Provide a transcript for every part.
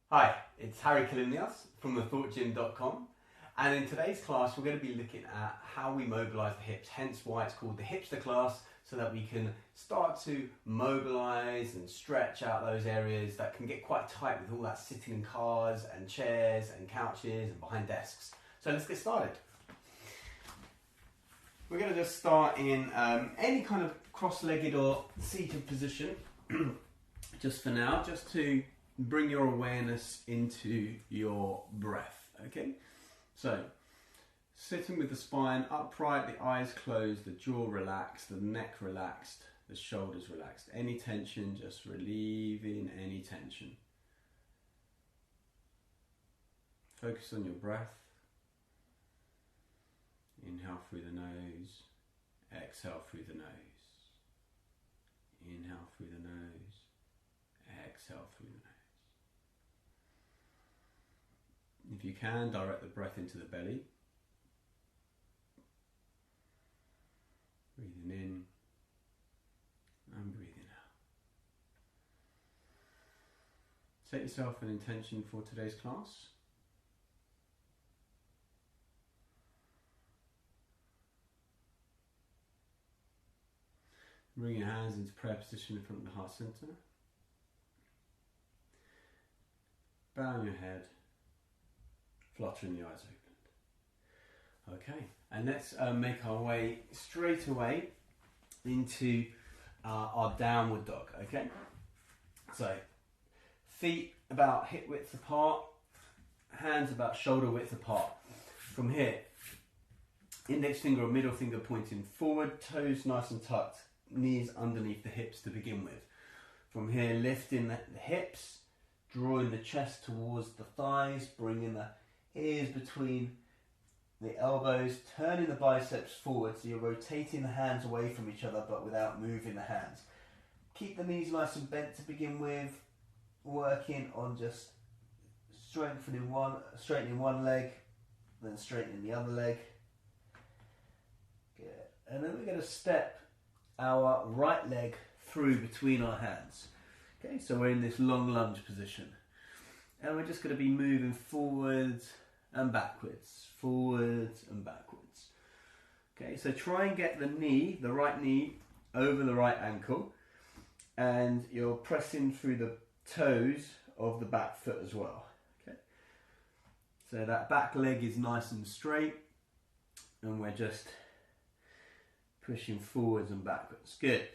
Hi, it's Kalymnios from thethoughtgym.com, and in today's class we're going to be looking at how we mobilise the hips, hence why it's called the Hipster class, so that we can start to mobilise and stretch out those areas that can get quite tight with all that sitting in cars and chairs and couches and behind desks. So let's get started. We're going to just start in any kind of cross-legged or seated position just for now, just to bring your awareness into your breath, okay? So, sitting with the spine upright, the eyes closed, the jaw relaxed, the neck relaxed, the shoulders relaxed. Any tension, just relieving any tension. Focus on your breath. Inhale through the nose, exhale through the nose. Inhale through the nose, exhale through the nose. If you can, direct the breath into the belly. Breathing in and breathing out. Set yourself an intention for today's class. Bring your hands into prayer position in front of the heart center. Bowing your head, fluttering the eyes open. Okay, and let's make our way straight away into our downward dog, okay? So, feet about hip width apart, hands about shoulder width apart. From here, index finger or middle finger pointing forward, toes nice and tucked, knees underneath the hips to begin with. From here, lifting the hips, drawing the chest towards the thighs, bringing the ears between the elbows, turning the biceps forward, so you're rotating the hands away from each other but without moving the hands. Keep the knees nice and bent to begin with, working on just straightening one leg, then straightening the other leg. Good. And then we're going to step our right leg through between our hands. Okay, so we're in this long lunge position. And we're just going to be moving forwards and backwards, forwards and backwards. Okay, so try and get the knee, the right knee, over the right ankle, and you're pressing through the toes of the back foot as well. Okay, so that back leg is nice and straight, and we're just pushing forwards and backwards. Good.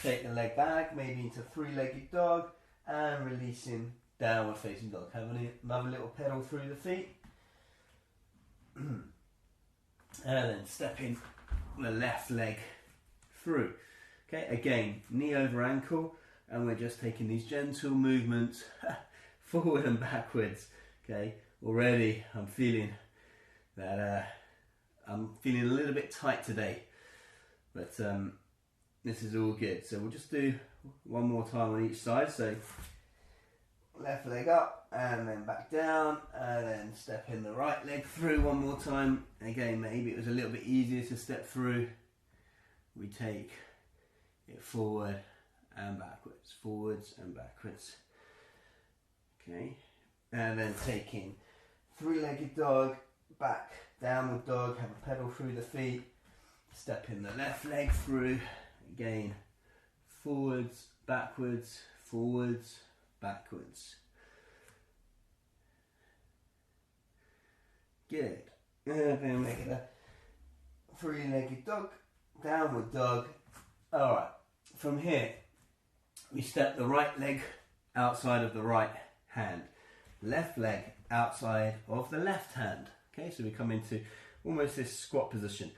Take the leg back, maybe into three-legged dog, and releasing downward facing dog. Have another little pedal through the feet. And then stepping the left leg through. Okay, again, knee over ankle, and we're just taking these gentle movements forward and backwards. Okay, already I'm feeling that I'm feeling a little bit tight today, but this is all good. So we'll just do one more time on each side. So left leg up and then back down, and then step in the right leg through one more time. Again, maybe it was a little bit easier to step through. We take it forward and backwards, forwards and backwards. Okay, and then taking three-legged dog, back, downward dog, have a pedal through the feet, step in the left leg through, again, forwards, backwards, forwards, backwards. Good. And then make it a three-legged dog, downward dog. Alright, from here, we step the right leg outside of the right hand, left leg outside of the left hand. Okay, so we come into almost this squat position.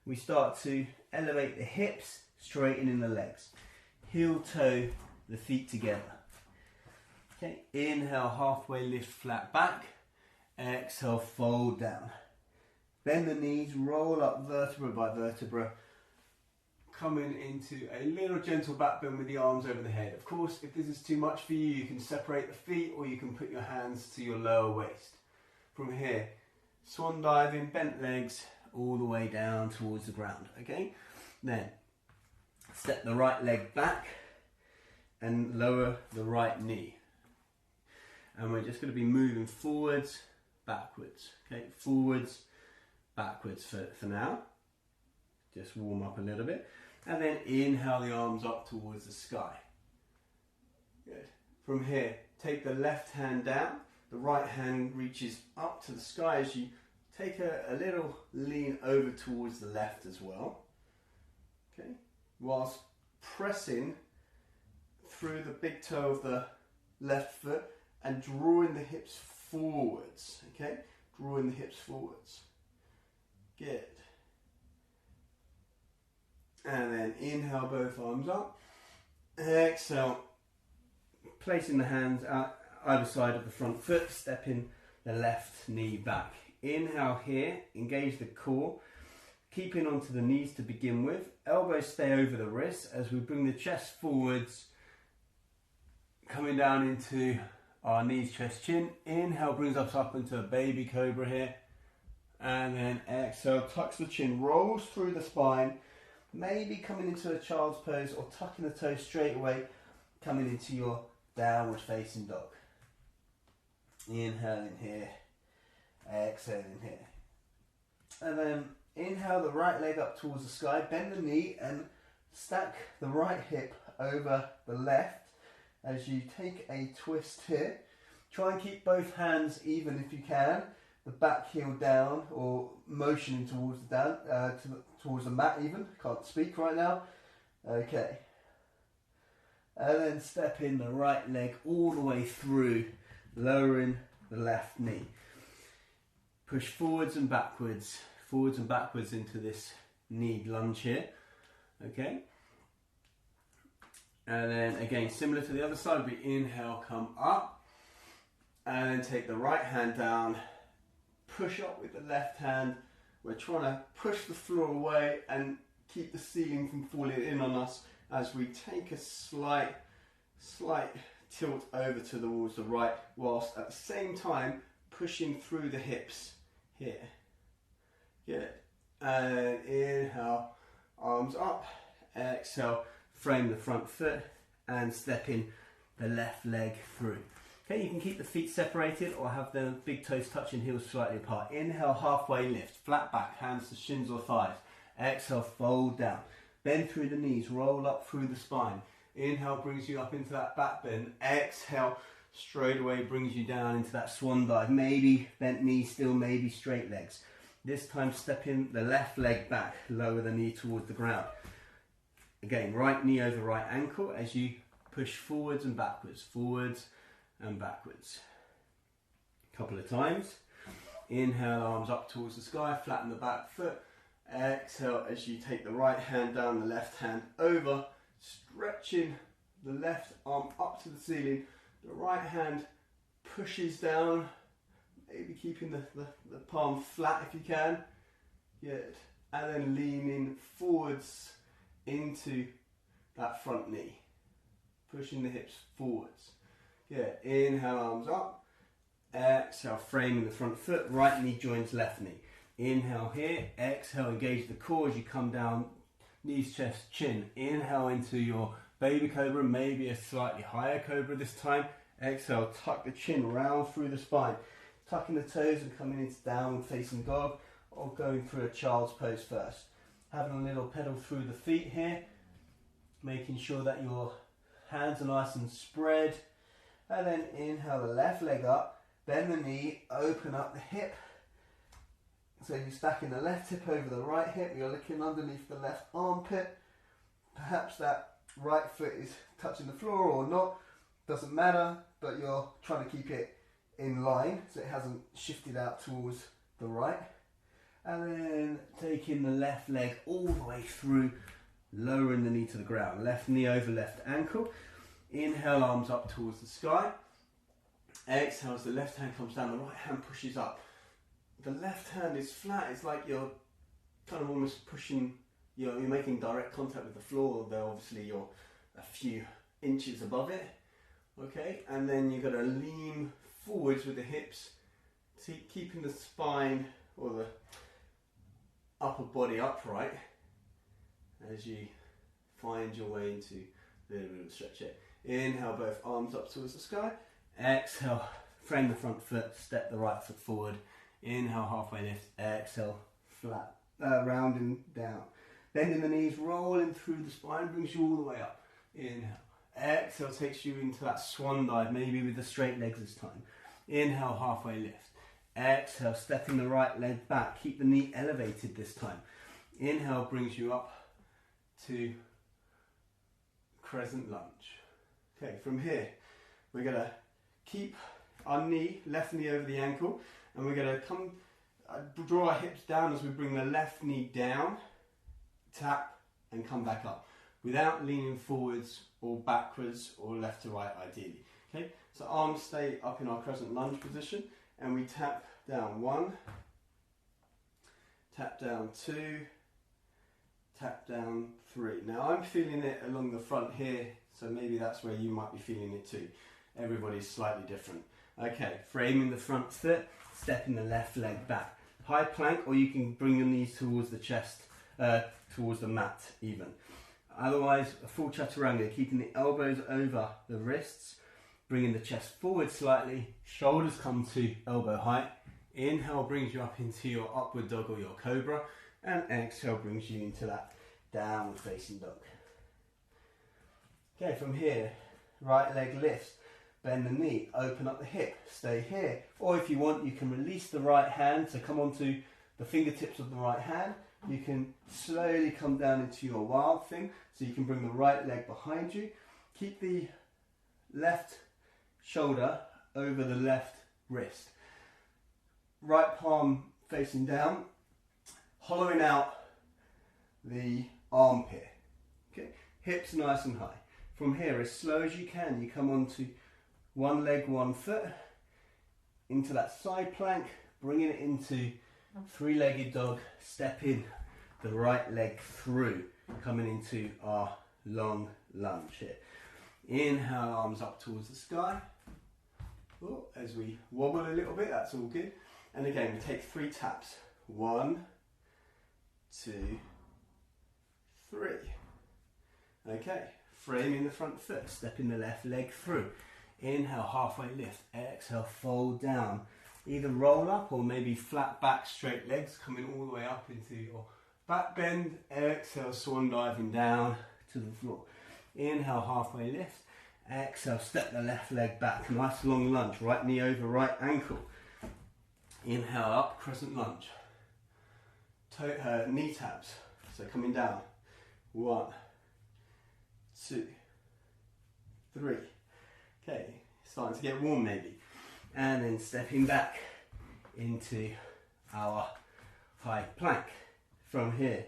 We start to elevate the hips, straightening the legs. Heel toe the feet together. Okay, inhale, halfway lift flat back. Exhale, fold down. Bend the knees, roll up vertebra by vertebra. Coming into a little gentle back bend with the arms over the head. Of course, if this is too much for you, you can separate the feet or you can put your hands to your lower waist. From here, swan diving, bent legs, all the way down towards the ground. Okay, then step the right leg back and lower the right knee. And we're just going to be moving forwards, backwards. Okay, forwards, backwards for now. Just warm up a little bit. And then inhale the arms up towards the sky. Good. From here, take the left hand down. The right hand reaches up to the sky as you take a little lean over towards the left as well. Okay. Whilst pressing through the big toe of the left foot and drawing the hips forwards. Okay. Drawing the hips forwards. Good. And then inhale both arms up. Exhale. Placing the hands out either side of the front foot, stepping the left knee back. Inhale here, engage the core, keeping onto the knees to begin with. Elbows stay over the wrists as we bring the chest forwards, coming down into our knees, chest, chin. Inhale brings us up into a baby cobra here. And then exhale, tucks the chin, rolls through the spine, maybe coming into a child's pose or tucking the toes straight away, coming into your downward facing dog. Inhaling here, exhaling here. And then inhale the right leg up towards the sky, bend the knee and stack the right hip over the left as you take a twist here. Try and keep both hands even if you can, the back heel down or motioning towards the down, towards the mat even. Can't speak right now. Okay. And then step in the right leg all the way through, lowering the left knee. Push forwards and backwards into this knee lunge here. Okay. And then again, similar to the other side, we inhale, come up, and then take the right hand down, push up with the left hand. We're trying to push the floor away and keep the ceiling from falling in on us as we take a slight tilt over towards the right, whilst at the same time pushing through the hips here. Good. And inhale, arms up. Exhale, frame the front foot and step in the left leg through. Okay, you can keep the feet separated or have the big toes touching heels slightly apart. Inhale, halfway lift, flat back, hands to shins or thighs. Exhale, fold down. Bend through the knees, roll up through the spine. Inhale brings you up into that back bend. Exhale, straight away brings you down into that swan dive. Maybe bent knees still, maybe straight legs. This time step in the left leg back, lower the knee towards the ground. Again, right knee over right ankle as you push forwards and backwards, forwards and backwards. A couple of times. Inhale, arms up towards the sky, flatten the back foot. Exhale as you take the right hand down, the left hand over, stretching the left arm up to the ceiling. The right hand pushes down, maybe keeping the palm flat if you can. Good. And then leaning forwards into that front knee. Pushing the hips forwards. Good. Inhale, arms up. Exhale, framing the front foot. Right knee joins left knee. Inhale here, exhale, engage the core as you come down, knees, chest, chin. Inhale into your baby cobra, maybe a slightly higher cobra this time. Exhale, tuck the chin round through the spine, tucking the toes and coming into downward facing dog or going through a child's pose first. Having a little pedal through the feet here, making sure that your hands are nice and spread. And then inhale the left leg up, bend the knee, open up the hip. So you're stacking the left hip over the right hip, you're looking underneath the left armpit. Perhaps that right foot is touching the floor or not, doesn't matter, but you're trying to keep it in line so it hasn't shifted out towards the right. And then taking the left leg all the way through, lowering the knee to the ground. Left knee over left ankle. Inhale, arms up towards the sky. Exhale as the left hand comes down, the right hand pushes up. The left hand is flat, it's like you're kind of almost pushing, you're making direct contact with the floor, though obviously you're a few inches above it. Okay, and then you've got to lean forwards with the hips, keeping the spine or the upper body upright as you find your way into the little bit of stretch here. Inhale, both arms up towards the sky. Exhale, frame the front foot, step the right foot forward. Inhale, halfway lift, exhale, flat, rounding down. Bending the knees, rolling through the spine, brings you all the way up. Inhale. Exhale takes you into that swan dive, maybe with the straight legs this time. Inhale, halfway lift. Exhale, stepping the right leg back. Keep the knee elevated this time. Inhale brings you up to Crescent Lunge. Okay, from here, we're going to keep our knee, left knee over the ankle, and we're going to come, draw our hips down as we bring the left knee down, tap, and come back up, without leaning forwards or backwards or left to right ideally. Okay, so arms stay up in our Crescent Lunge position, and we tap down 1, tap down 2, tap down 3. Now I'm feeling it along the front here, so maybe that's where you might be feeling it too. Everybody's slightly different. Okay, framing the front foot, stepping the left leg back. High plank, or you can bring your knees towards the chest, towards the mat even. Otherwise, a full chaturanga, keeping the elbows over the wrists, bringing the chest forward slightly, shoulders come to elbow height. Inhale brings you up into your upward dog or your cobra, and exhale brings you into that downward facing dog. Okay, from here, right leg lifts, bend the knee, open up the hip, stay here. Or if you want, you can release the right hand, so come onto the fingertips of the right hand. You can slowly come down into your wild thing, so you can bring the right leg behind you. Keep the left shoulder over the left wrist. Right palm facing down, hollowing out the armpit. Okay, hips nice and high. From here, as slow as you can, you come onto one leg, one foot, into that side plank, bringing it into three-legged dog, step in the right leg through, coming into our long lunge here. Inhale, arms up towards the sky. Oh, as we wobble a little bit, that's all good. And again, we take 3 taps. 1, 2, 3. Okay, framing the front foot, stepping the left leg through. Inhale, halfway lift. Exhale, fold down. Either roll up or maybe flat back, straight legs coming all the way up into your back bend. Exhale, swan diving down to the floor. Inhale, halfway lift. Exhale, step the left leg back. Nice long lunge, right knee over right ankle. Inhale up, crescent lunge. Knee taps, so coming down. 1, 2, 3. Okay, starting to get warm maybe. And then stepping back into our high plank. From here,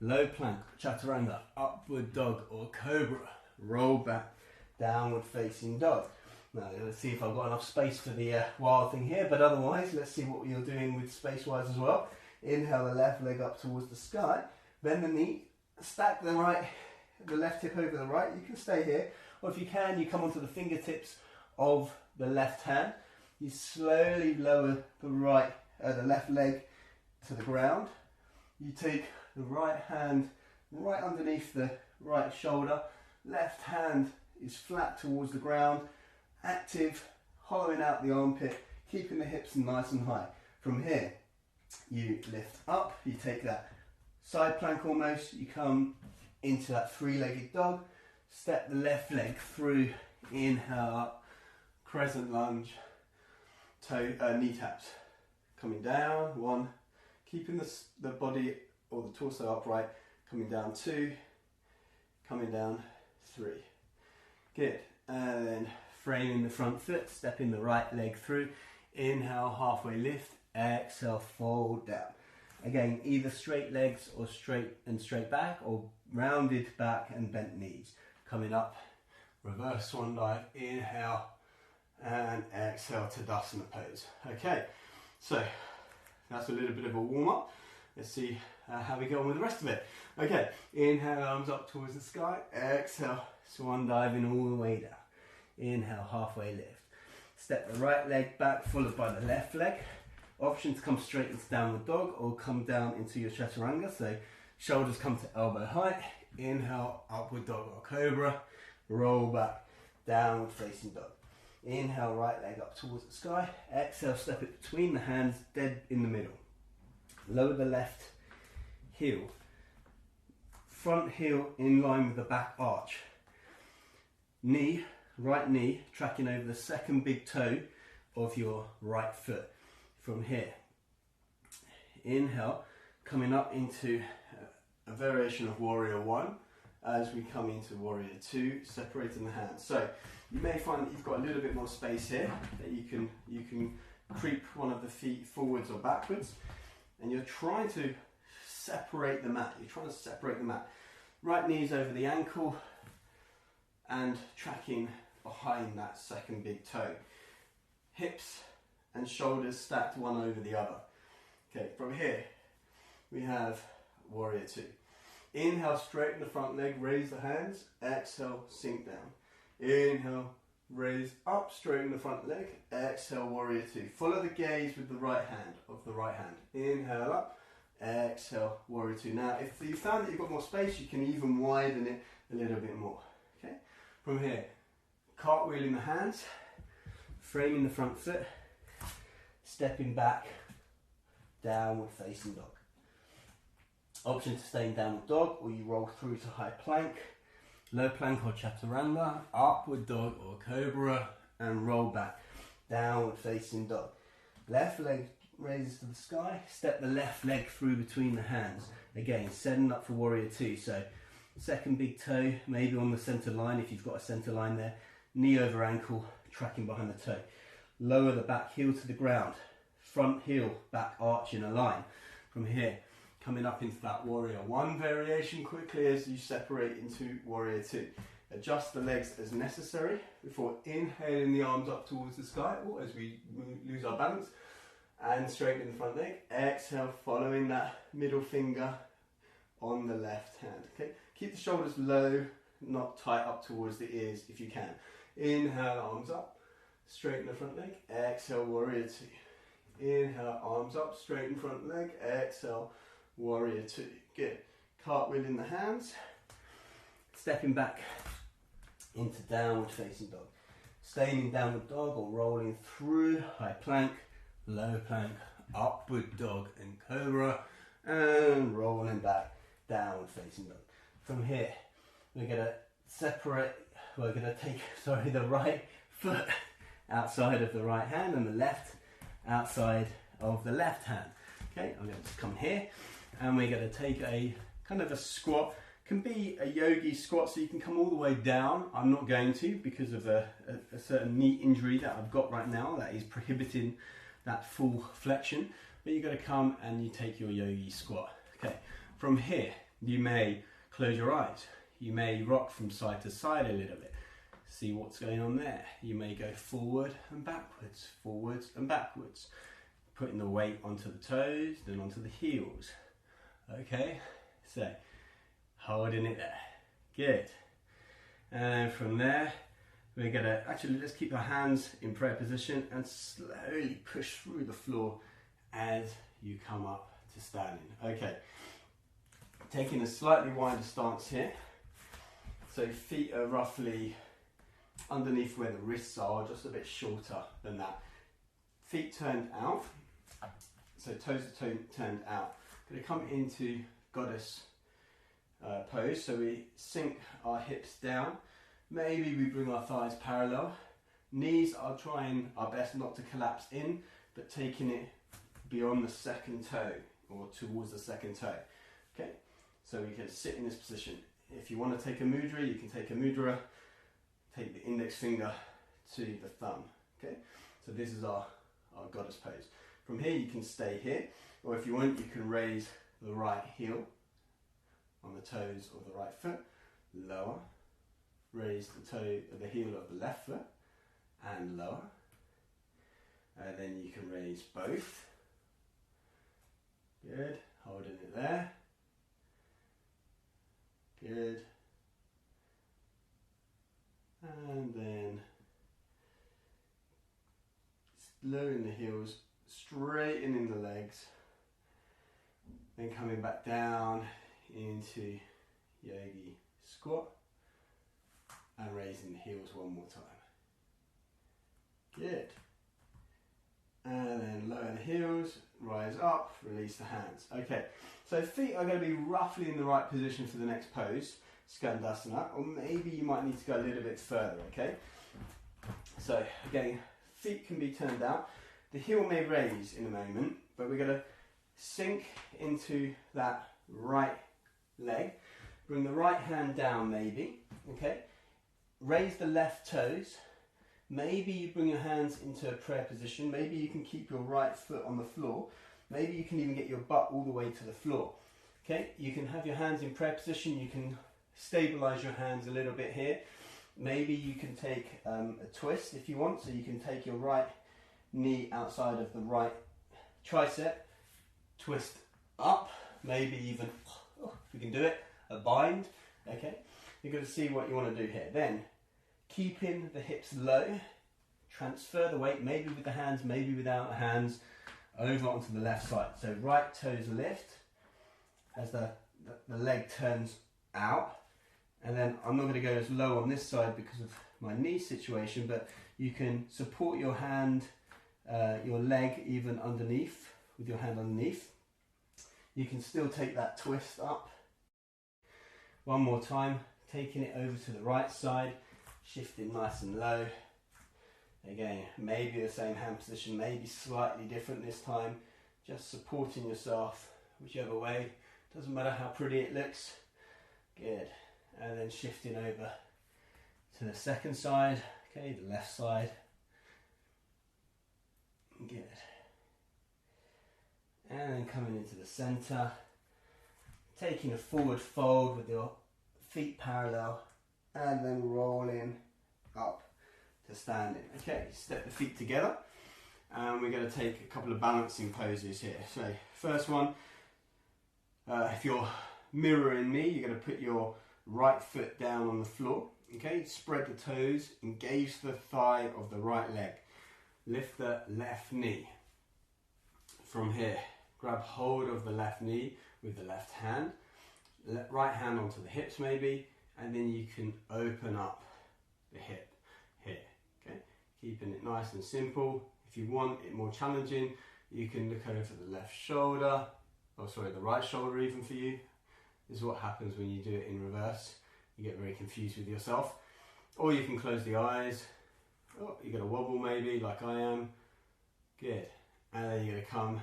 low plank, chaturanga, upward dog or cobra. Roll back, downward facing dog. Now let's see if I've got enough space for the wild thing here, but otherwise let's see what you're doing with space-wise as well. Inhale the left leg up towards the sky, bend the knee, stack the left hip over the right. You can stay here, or if you can, you come onto the fingertips of the left hand. You slowly lower the left leg to the ground. You take the right hand right underneath the right shoulder. Left hand is flat towards the ground, active, hollowing out the armpit, keeping the hips nice and high. From here, you lift up, you take that side plank almost, you come into that three-legged dog, step the left leg through, inhale up, crescent lunge, knee taps. Coming down, 1, keeping the body or the torso upright, coming down 2, coming down 3. Good. And then framing the front foot, stepping the right leg through, inhale, halfway lift, exhale, fold down. Again, either straight legs or straight back, or rounded back and bent knees. Coming up, reverse swan dive, inhale, and exhale to Tadasana pose. Okay, so that's a little bit of a warm up. Let's see how we go on with the rest of it. Okay, inhale, arms up towards the sky, exhale, swan diving all the way down. Inhale, halfway lift. Step the right leg back, followed by the left leg. Option to come straight into downward dog or come down into your chaturanga. So shoulders come to elbow height. Inhale, upward dog or cobra. Roll back, downward facing dog. Inhale, right leg up towards the sky. Exhale, step it between the hands, dead in the middle. Lower the left heel. Front heel in line with the back arch. Knee, right knee, tracking over the second big toe of your right foot. From here, inhale, coming up into a variation of Warrior 1 as we come into Warrior 2, separating the hands. So you may find that you've got a little bit more space here, that you can creep one of the feet forwards or backwards, and you're trying to separate the mat. Right knees over the ankle and tracking behind that second big toe. Hips and shoulders stacked one over the other. Okay, from here we have Warrior 2. Inhale, straighten the front leg, raise the hands. Exhale, sink down. Inhale, raise up, straighten the front leg. Exhale, Warrior 2. Follow the gaze with the right hand. Inhale up. Exhale, Warrior 2. Now, if you found that you've got more space, you can even widen it a little bit more. Okay. From here, cartwheeling the hands, framing the front foot, stepping back, downward facing dog. Option to stay in downward dog, or you roll through to high plank, low plank or chaturanga, upward dog or cobra, and roll back, downward facing dog. Left leg raises to the sky, step the left leg through between the hands. Again, setting up for Warrior 2. So second big toe, maybe on the center line if you've got a center line there. Knee over ankle, tracking behind the toe. Lower the back heel to the ground. Front heel, back arch in a line. From here, coming up into that Warrior 1 variation quickly as you separate into Warrior 2. Adjust the legs as necessary before inhaling the arms up towards the sky, or as we lose our balance, and straighten the front leg. Exhale, following that middle finger on the left hand. Okay, keep the shoulders low, not tight up towards the ears if you can. Inhale, arms up, straighten the front leg. Exhale, Warrior 2. Inhale, arms up, straighten front leg. Exhale, Warrior 2. Good. Cartwheel in the hands. Stepping back into downward facing dog. Staying in downward dog or rolling through high plank, low plank, upward dog and cobra, and rolling back, downward facing dog. From here, we're going to take the right foot outside of the right hand and the left outside of the left hand. Okay, I'm going to come here and we're going to take a kind of a squat. Can be a yogi squat, so you can come all the way down. I'm not going to because of a certain knee injury that I've got right now that is prohibiting that full flexion. But you've got to come and you take your yogi squat. Okay, from here you may close your eyes. You may rock from side to side a little bit. See what's going on there. You may go forward and backwards, putting the weight onto the toes, then onto the heels. Okay, so holding it there. Good. And from there, we're gonna let's keep our hands in prayer position and slowly push through the floor as you come up to standing. Okay, taking a slightly wider stance here. So feet are roughly underneath where the wrists are, just a bit shorter than that. Feet turned out, so toes are turned out. Going to come into goddess pose, so we sink our hips down. Maybe we bring our thighs parallel. Knees are trying our best not to collapse in, but taking it beyond the second toe or towards the second toe. Okay, so we can sit in this position. If you want to take a mudra, you can take a mudra. Take the index finger to the thumb. Okay, so this is our goddess pose. From here you can stay here, or if you want you can raise the right heel on the toes of the right foot, lower, raise the heel of the left foot and lower, and then you can raise both. Good, holding it there. Good. And then lowering the heels, straightening the legs, then coming back down into yogi squat and raising the heels one more time. rise up, release the hands. Okay, so feet are going to be roughly in the right position for the next pose, Skandasana, or maybe you might need to go a little bit further, okay? So again, feet can be turned out. The heel may raise in a moment, but we're going to sink into that right leg. Bring the right hand down maybe, okay? Raise the left toes. Maybe you bring your hands into a prayer position. Maybe you can keep your right foot on the floor. Maybe you can even get your butt all the way to the floor. Okay, you can have your hands in prayer position. You can stabilize your hands a little bit here. Maybe you can take a twist if you want. So you can take your right knee outside of the right tricep, twist up, maybe even, if you can do it, a bind. Okay, you're going to see what you want to do here. Then, keeping the hips low, transfer the weight, maybe with the hands, maybe without the hands, over onto the left side. So right toes lift as the leg turns out. And then I'm not going to go as low on this side because of my knee situation, but you can support your hand, your leg even underneath, with your hand underneath. You can still take that twist up. One more time, taking it over to the right side, shifting nice and low. Again, maybe the same hand position, maybe slightly different this time. Just supporting yourself whichever way. Doesn't matter how pretty it looks. Good. And then shifting over to the second side. Okay, the left side. Good. And then coming into the center. Taking a forward fold with your feet parallel. And then rolling up to standing. Okay, step the feet together. And we're going to take a couple of balancing poses here. So, first one, if you're mirroring me, you're going to put your right foot down on the floor. Okay, spread the toes, engage the thigh of the right leg. Lift the left knee. From here, grab hold of the left knee with the left hand. Right hand onto the hips maybe, and then you can open up the hip here. Okay, keeping it nice and simple. If you want it more challenging, you can look over the left shoulder, or sorry, the right shoulder even for you. This is what happens when you do it in reverse. You get very confused with yourself. Or you can close the eyes. Oh, you're going to wobble maybe, like I am. Good. And then you're going to come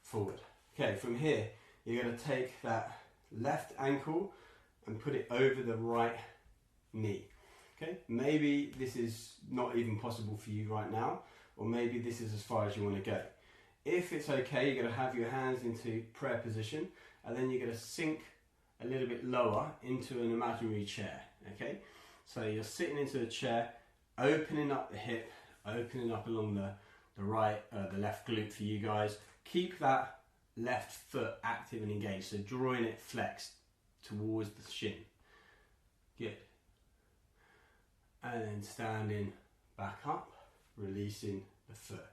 forward. Okay, from here, you're going to take that left ankle and put it over the right knee. Okay, maybe this is not even possible for you right now, or maybe this is as far as you want to go. If it's okay, you're going to have your hands into prayer position, and then you're going to sink a little bit lower into an imaginary chair. Okay, so you're sitting into a chair, opening up the hip, opening up along the left glute for you guys. Keep that left foot active and engaged, so drawing it flexed towards the shin. Good. And then standing back up, releasing the foot.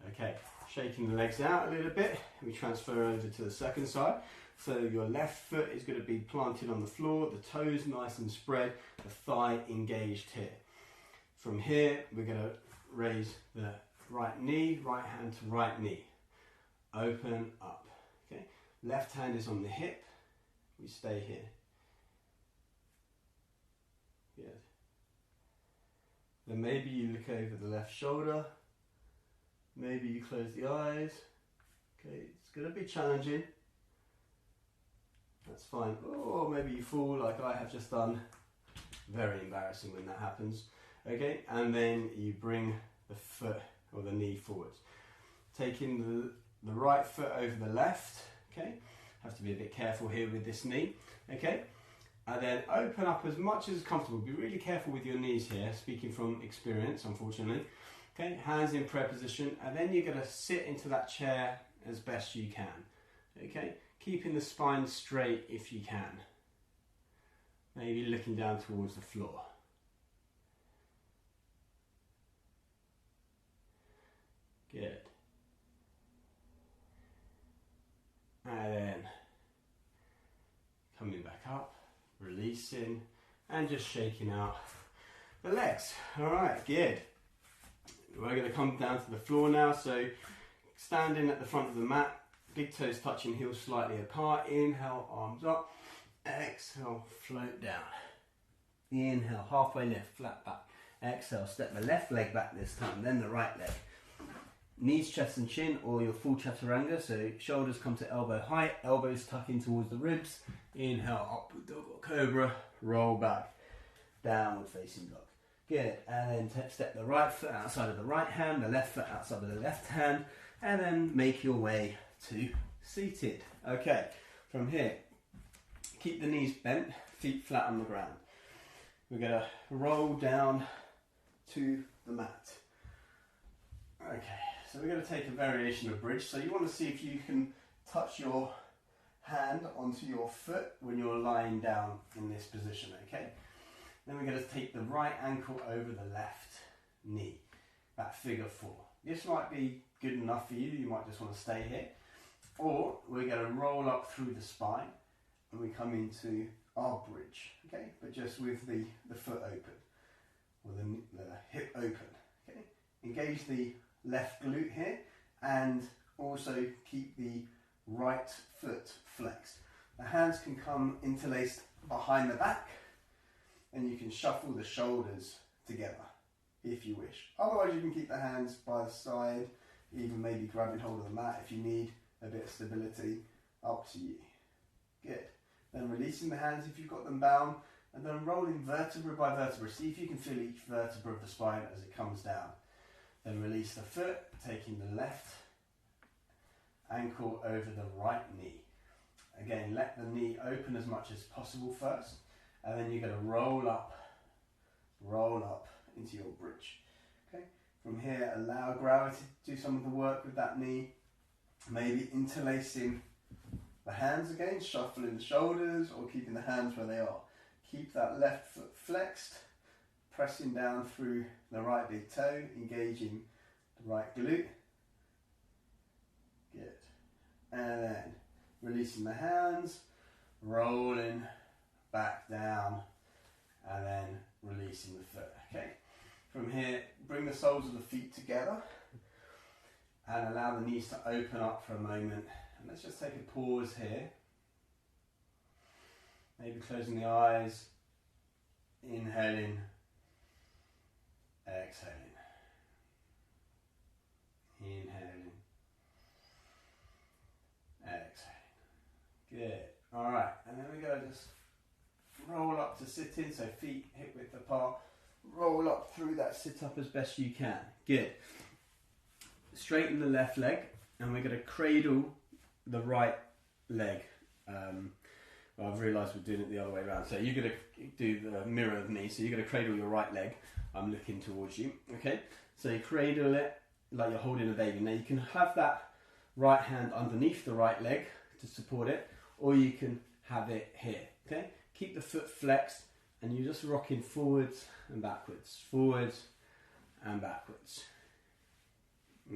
Okay, shaking the legs out a little bit. We transfer over to the second side. So your left foot is going to be planted on the floor, the toes nice and spread, the thigh engaged here. From here, we're going to raise the right knee, right hand to right knee. Open up. Okay, left hand is on the hip. We stay here. Good. Then maybe you look over the left shoulder. Maybe you close the eyes. Okay, it's going to be challenging. That's fine. Or maybe you fall like I have just done. Very embarrassing when that happens. Okay, and then you bring the foot or the knee forwards. Taking the right foot over the left. Okay, have to be a bit careful here with this knee. Okay, and then open up as much as comfortable. Be really careful with your knees here, speaking from experience, unfortunately. Okay, hands in prayer position, and then you're going to sit into that chair as best you can. Okay, keeping the spine straight if you can. Maybe looking down towards the floor. Good. And then coming back up, releasing, and just shaking out the legs. All right, good. We're going to come down to the floor now, so standing at the front of the mat, big toes touching heels slightly apart. Inhale, arms up. Exhale, float down. Inhale, halfway lift, flat back. Exhale, step the left leg back this time, then the right leg. Knees, chest and chin, or your full chaturanga, so shoulders come to elbow height, elbows tuck in towards the ribs. Inhale, upward dog or cobra, roll back, downward facing dog. Good, and then step the right foot outside of the right hand, the left foot outside of the left hand, and then make your way to seated. Okay, from here, keep the knees bent, feet flat on the ground. We're going to roll down to the mat. Okay, so we're going to take a variation of bridge. So you want to see if you can touch your hand onto your foot when you're lying down in this position, okay? Then we're going to take the right ankle over the left knee, that figure 4. This might be good enough for you, you might just want to stay here. Or we're going to roll up through the spine and we come into our bridge, okay? But just with the foot open, or the hip open, okay? Engage the left glute here and also keep the right foot flexed. The hands can come interlaced behind the back and you can shuffle the shoulders together if you wish. Otherwise you can keep the hands by the side, even maybe grabbing hold of the mat if you need a bit of stability, up to you. Good. Then releasing the hands if you've got them bound, and then rolling vertebra by vertebra. See if you can feel each vertebra of the spine as it comes down. Then release the foot, taking the left ankle over the right knee. Again, let the knee open as much as possible first, and then you're going to roll up into your bridge. Okay. From here, allow gravity to do some of the work with that knee. Maybe interlacing the hands again, shuffling the shoulders, or keeping the hands where they are. Keep that left foot flexed, pressing down through the right big toe, engaging the right glute. Good. And then releasing the hands, rolling back down, and then releasing the foot. Okay. From here, bring the soles of the feet together and allow the knees to open up for a moment. And let's just take a pause here. Maybe closing the eyes, inhaling, exhaling, inhaling, exhaling. Good. All right, and then we're going to just roll up to sit in, so feet hip width apart. Roll up through that sit up as best you can. Good. Straighten the left leg, and we're going to cradle the right leg. Well, I've realised we're doing it the other way around. So you're going to do the mirror of me. So you're going to cradle your right leg. I'm looking towards you. Okay. So you cradle it like you're holding a baby. Now you can have that right hand underneath the right leg to support it, or you can have it here. Okay. Keep the foot flexed, and you're just rocking forwards and backwards, forwards and backwards.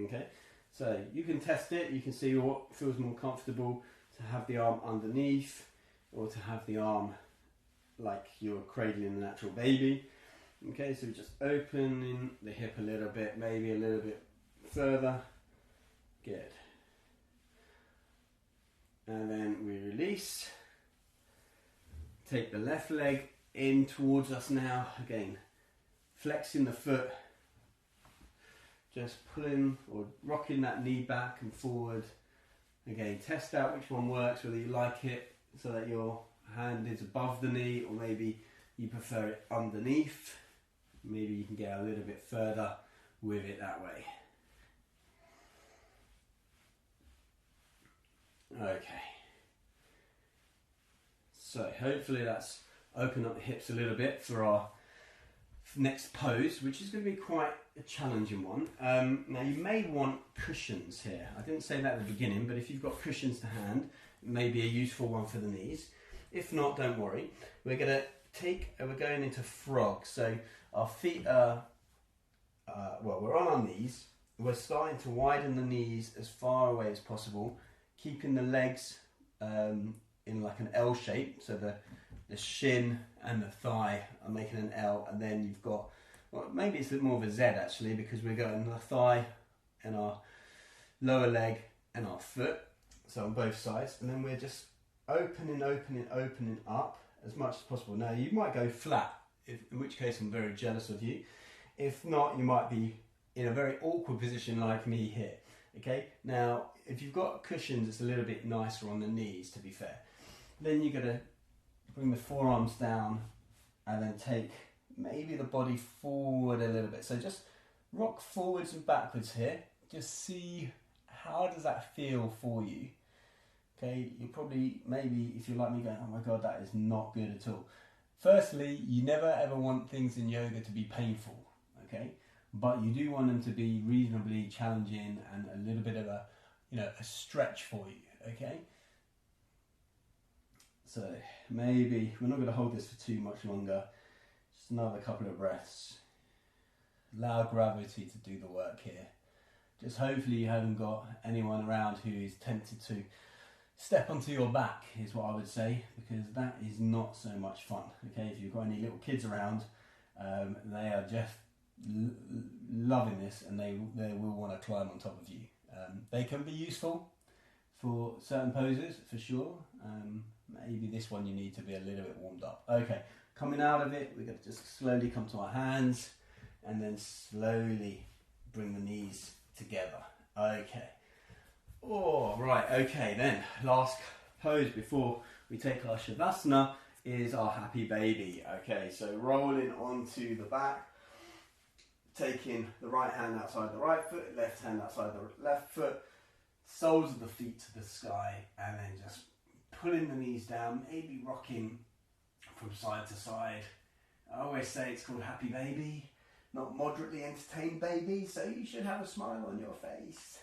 Okay. So you can test it. You can see what feels more comfortable, to have the arm underneath, or to have the arm like you're cradling a natural baby. Okay, so just opening the hip a little bit, maybe a little bit further. Good. And then we release. Take the left leg in towards us now. Again, flexing the foot. Just pulling or rocking that knee back and forward. Again, test out which one works, whether you like it so that your hand is above the knee, or maybe you prefer it underneath. Maybe you can get a little bit further with it that way. Okay. So hopefully that's opened up the hips a little bit for our next pose, which is going to be quite a challenging one. Now you may want cushions here. I didn't say that at the beginning, but if you've got cushions to hand, it may be a useful one for the knees. If not, don't worry. We're going into frog. So our feet are, we're on our knees. We're starting to widen the knees as far away as possible, keeping the legs in like an L shape. So the shin and the thigh are making an L, and then you've got, well, maybe it's a bit more of a Z actually, because we're going the thigh and our lower leg and our foot, so on both sides, and then we're just opening up as much as possible. Now you might go flat, in which case I'm very jealous of you. If not, you might be in a very awkward position like me here. Okay, now if you've got cushions, it's a little bit nicer on the knees, to be fair. Then you're going to bring the forearms down and then take maybe the body forward a little bit. So just rock forwards and backwards here. Just see how does that feel for you. Okay, you're probably, maybe if you're like me going, oh my God, that is not good at all. Firstly, you never ever want things in yoga to be painful, okay? But you do want them to be reasonably challenging and a little bit of a, you know, a stretch for you, okay? So maybe, we're not going to hold this for too much longer. Just another couple of breaths. Allow gravity to do the work here. Just hopefully you haven't got anyone around who is tempted to step onto your back, is what I would say, because that is not so much fun. Okay, if you've got any little kids around, they are just loving this, and they will want to climb on top of you. They can be useful for certain poses, for sure. Maybe this one you need to be a little bit warmed up. Okay, coming out of it, we're going to just slowly come to our hands, and then slowly bring the knees together. Okay. Oh, right, okay then, last pose before we take our Shavasana is our happy baby. Okay, so rolling onto the back, taking the right hand outside the right foot, left hand outside the left foot, soles of the feet to the sky, and then just pulling the knees down, maybe rocking from side to side. I always say it's called happy baby, not moderately entertained baby, so you should have a smile on your face.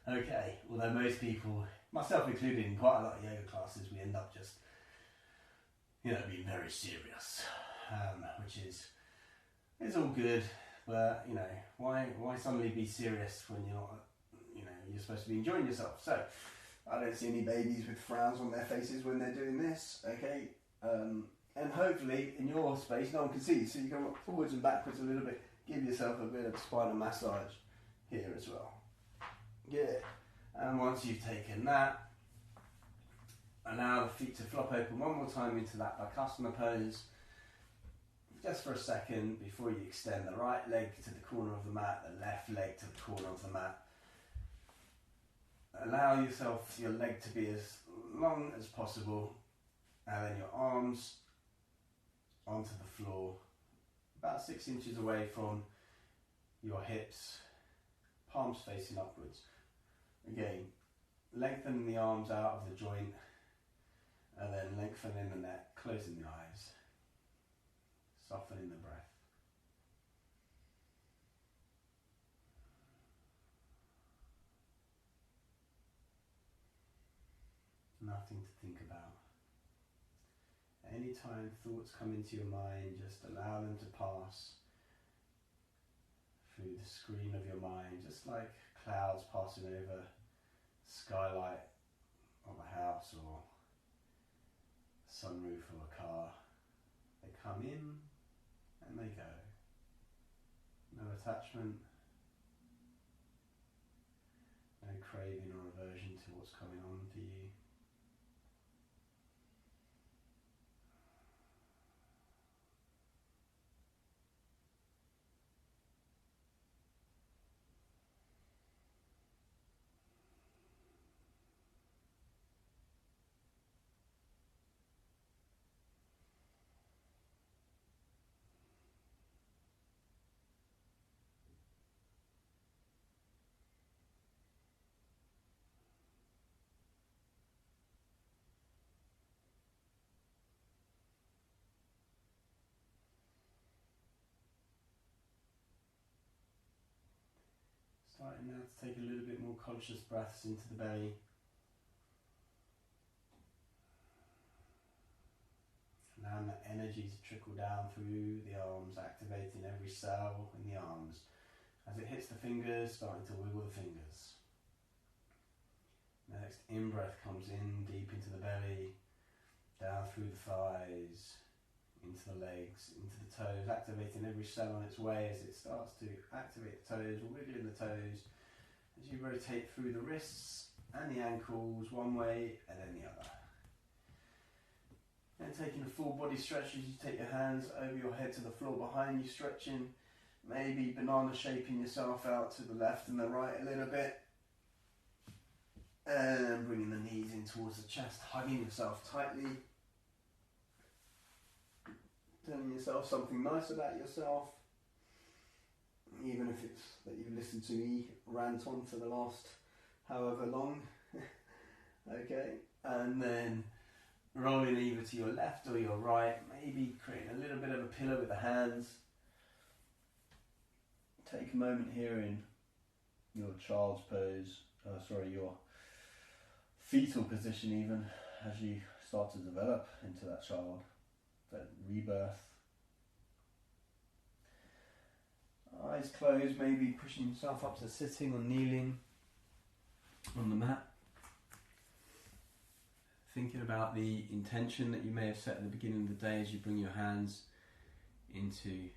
Okay, although most people, myself included, in quite a lot of yoga classes, we end up just, you know, being very serious, which is, it's all good, but, you know, why suddenly be serious when you're not, you know, you're supposed to be enjoying yourself? So, I don't see any babies with frowns on their faces when they're doing this, okay? And hopefully, in your space, no one can see you, so you can rock forwards and backwards a little bit, give yourself a bit of spinal massage here as well. Good. And once you've taken that, allow the feet to flop open one more time into that Bakasana pose, just for a second before you extend the right leg to the corner of the mat, the left leg to the corner of the mat. Allow yourself, your leg to be as long as possible, and then your arms onto the floor, about 6 inches away from your hips, palms facing upwards. Again, lengthening the arms out of the joint, and then lengthening the neck, closing the eyes, softening the breath. Nothing to think about. Anytime thoughts come into your mind, just allow them to pass through the screen of your mind, just like clouds passing over skylight of a house or sunroof of a car. They come in and they go. No attachment, no craving or aversion to what's coming on to you. Starting now to take a little bit more conscious breaths into the belly. Allowing that energy to trickle down through the arms, activating every cell in the arms. As it hits the fingers, starting to wiggle the fingers. Next in-breath comes in deep into the belly, down through the thighs, into the legs, into the toes, activating every cell on its way as it starts to activate the toes, wiggling the toes, as you rotate through the wrists and the ankles one way and then the other. And taking a full body stretch as you take your hands over your head to the floor behind you, stretching, maybe banana shaping yourself out to the left and the right a little bit. And bringing the knees in towards the chest, hugging yourself tightly. Telling yourself something nice about yourself. Even if it's that you've listened to me rant on for the last however long. Okay, and then rolling either to your left or your right, maybe creating a little bit of a pillow with the hands. Take a moment here in your child's pose, your fetal position even, as you start to develop into that child, that rebirth. Eyes closed, maybe pushing yourself up to sitting or kneeling on the mat. Thinking about the intention that you may have set at the beginning of the day as you bring your hands into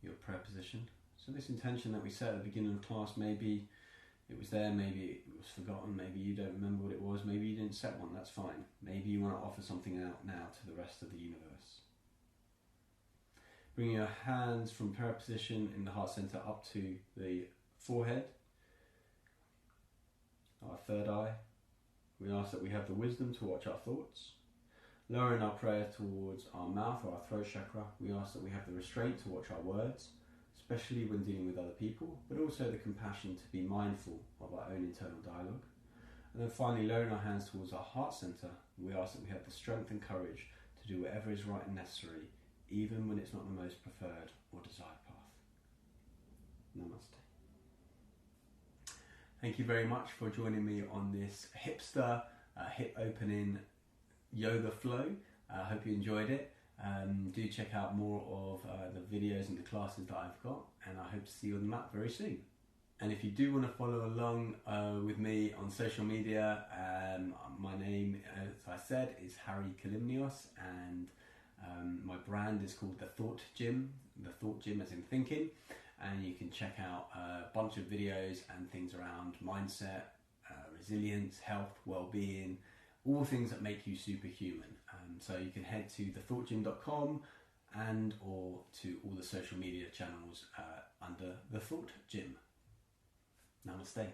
your prayer position. So this intention that we set at the beginning of the class, maybe it was there, maybe it was forgotten, maybe you don't remember what it was, maybe you didn't set one, that's fine. Maybe you want to offer something out now to the rest of the universe. Bring your hands from prayer position in the heart center up to the forehead, our third eye. We ask that we have the wisdom to watch our thoughts. Lowering our prayer towards our mouth or our throat chakra, we ask that we have the restraint to watch our words, especially when dealing with other people, but also the compassion to be mindful of our own internal dialogue. And then finally, lowering our hands towards our heart center, we ask that we have the strength and courage to do whatever is right and necessary, even when it's not the most preferred or desired path. Namaste. Thank you very much for joining me on this hipster hip opening yoga flow. I hope you enjoyed it. Do check out more of the videos and the classes that I've got, and I hope to see you on the mat very soon. And if you do want to follow along with me on social media, my name, as I said, is Harry Kalymnios, and my brand is called The Thought Gym, The Thought Gym as in thinking, and you can check out a bunch of videos and things around mindset, resilience, health, well-being, all things that make you superhuman. So you can head to thethoughtgym.com and or to all the social media channels under The Thought Gym. Namaste.